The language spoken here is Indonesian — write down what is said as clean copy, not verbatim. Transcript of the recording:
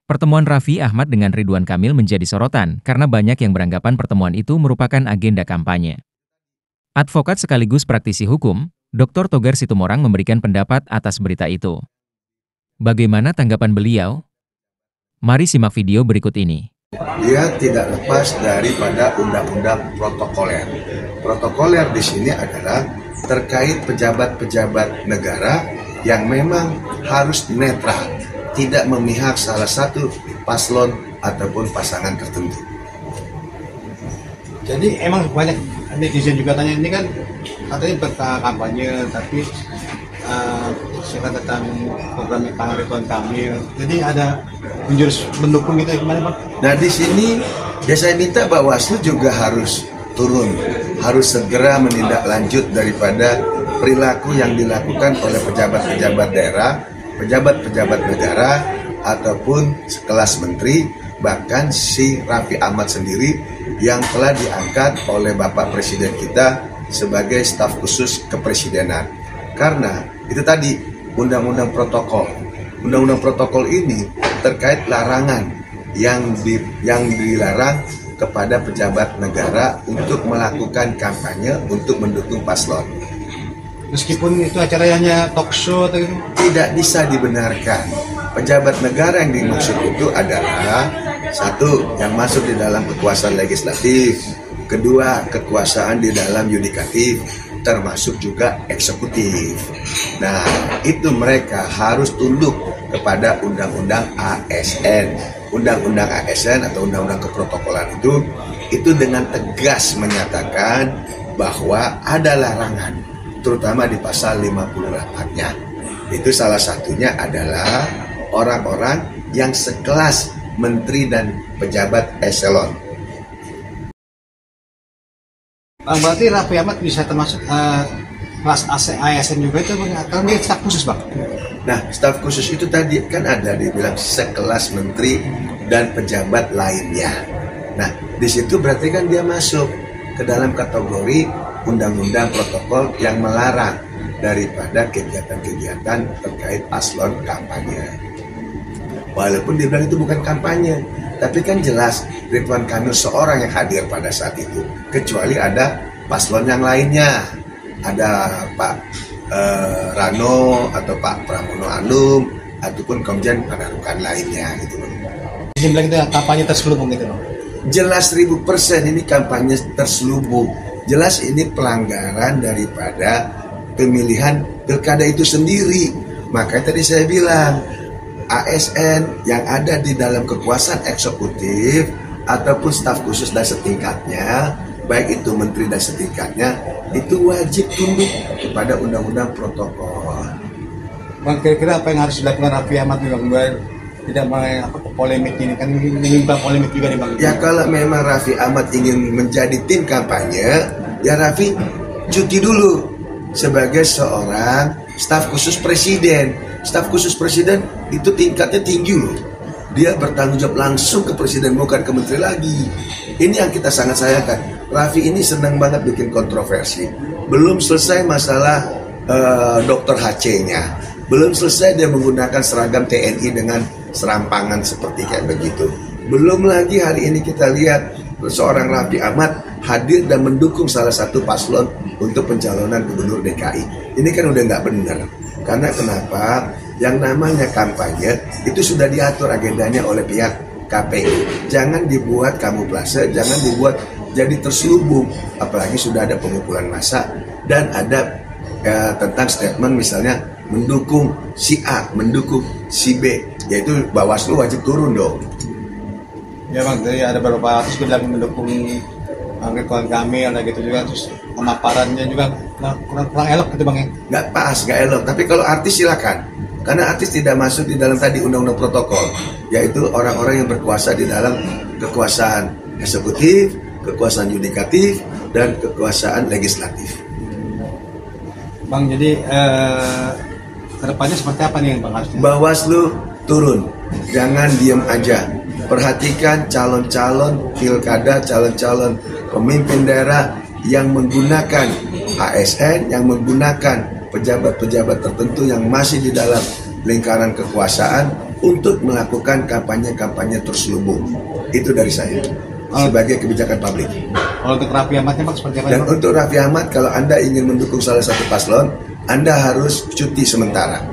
Pertemuan Raffi Ahmad dengan Ridwan Kamil menjadi sorotan karena banyak yang beranggapan pertemuan itu merupakan agenda kampanye. Advokat sekaligus praktisi hukum, Dr. Togar Situmorang memberikan pendapat atas berita itu. Bagaimana tanggapan beliau? Mari simak video berikut ini. Dia tidak lepas daripada undang-undang protokoler. Protokoler di sini adalah terkait pejabat-pejabat negara yang memang harus netral, tidak memihak salah satu paslon ataupun pasangan tertentu. Jadi emang banyak netizen juga tanya, ini kan katanya berita kampanye, tapi cerita tentang program Pak Ridwan Kamil. Jadi ada menjurus mendukung gitu, gimana Pak? Nah di sini ya saya minta Bawaslu juga harus turun, harus segera menindaklanjut daripada perilaku yang dilakukan oleh pejabat-pejabat daerah, pejabat-pejabat negara, ataupun sekelas menteri, bahkan si Raffi Ahmad sendiri yang telah diangkat oleh Bapak Presiden kita sebagai staf khusus kepresidenan. Karena itu tadi undang-undang protokol. Undang-undang protokol ini terkait larangan yang dilarang kepada pejabat negara untuk melakukan kampanye untuk mendukung paslon. Meskipun itu acaranya talk show atau gitu? Tidak bisa dibenarkan. Pejabat negara yang dimaksud itu adalah satu, yang masuk di dalam kekuasaan legislatif, kedua, kekuasaan di dalam yudikatif, termasuk juga eksekutif. Nah, itu mereka harus tunduk kepada undang-undang ASN. Undang-undang ASN atau undang-undang keprotokolan itu dengan tegas menyatakan bahwa ada larangan, terutama di pasal 58-nya. Itu salah satunya adalah orang-orang yang sekelas menteri dan pejabat eselon. Bang, berarti Raffi Ahmad bisa termasuk kelas ASN juga itu, karena dia staf khusus Bang? Nah, staf khusus itu tadi kan ada dibilang sekelas menteri dan pejabat lainnya. Nah, di situ berarti kan dia masuk ke dalam kategori undang-undang protokol yang melarang daripada kegiatan-kegiatan terkait paslon kampanye. Walaupun dia bilang itu bukan kampanye, tapi kan jelas Ridwan Kamil seorang yang hadir pada saat itu. Kecuali ada paslon yang lainnya, ada Pak Rano atau Pak Pramono Anung ataupun Komjen Padarukan lainnya gitu loh. Jadi bilang itu kampanye terselubung gitu loh. Jelas 1000% ini kampanye terselubung. Jelas ini pelanggaran daripada pemilihan pilkada itu sendiri. Makanya tadi saya bilang ASN yang ada di dalam kekuasaan eksekutif ataupun staf khusus dan setingkatnya, baik itu menteri dan setingkatnya, itu wajib tunduk kepada undang-undang protokol. Bang, kira-kira apa yang harus dilakukan Raffi Ahmad juga tidak polemik ini, kan menimbang polemik juga nih Bang? Ya kalau memang Raffi Ahmad ingin menjadi tim kampanye, ya Raffi cuti dulu sebagai seorang staf khusus presiden. Staf khusus presiden itu tingkatnya tinggi loh. Dia bertanggung jawab langsung ke presiden, bukan ke menteri lagi. Ini yang kita sangat sayangkan. Raffi ini senang banget bikin kontroversi. Belum selesai masalah dokter HC-nya. Belum selesai dia menggunakan seragam TNI dengan serampangan seperti kayak begitu. Belum lagi hari ini kita lihat seorang Raffi Ahmad hadir dan mendukung salah satu paslon untuk pencalonan gubernur DKI. Ini kan udah nggak benar. Karena kenapa? Yang namanya kampanye itu sudah diatur agendanya oleh pihak KPU. Jangan dibuat kamuflase, jangan dibuat jadi terselubung. Apalagi sudah ada pengumpulan massa dan ada tentang statement misalnya mendukung si A, mendukung si B, yaitu Bawaslu wajib turun dong. Ya Bang, jadi ada beberapa artis bilang mendukung Ridwan Kamil gitu juga, terus pemaparannya juga kurang elok gitu Bang ya? Nggak pas, nggak elok. Tapi kalau artis silakan, karena artis tidak masuk di dalam tadi undang-undang protokol, yaitu orang-orang yang berkuasa di dalam kekuasaan eksekutif, kekuasaan yudikatif, dan kekuasaan legislatif. Bang, jadi kedepannya seperti apa nih yang Bang harus? Bawaslu turun, jangan diem aja. Perhatikan calon-calon pilkada, calon-calon pemimpin daerah yang menggunakan ASN, yang menggunakan pejabat-pejabat tertentu yang masih di dalam lingkaran kekuasaan untuk melakukan kampanye-kampanye terselubung. Itu dari saya sebagai kebijakan publik. Kalau untuk Raffi Ahmadnya Pak seperti apa? Dan untuk Raffi Ahmad, kalau Anda ingin mendukung salah satu paslon, Anda harus cuti sementara.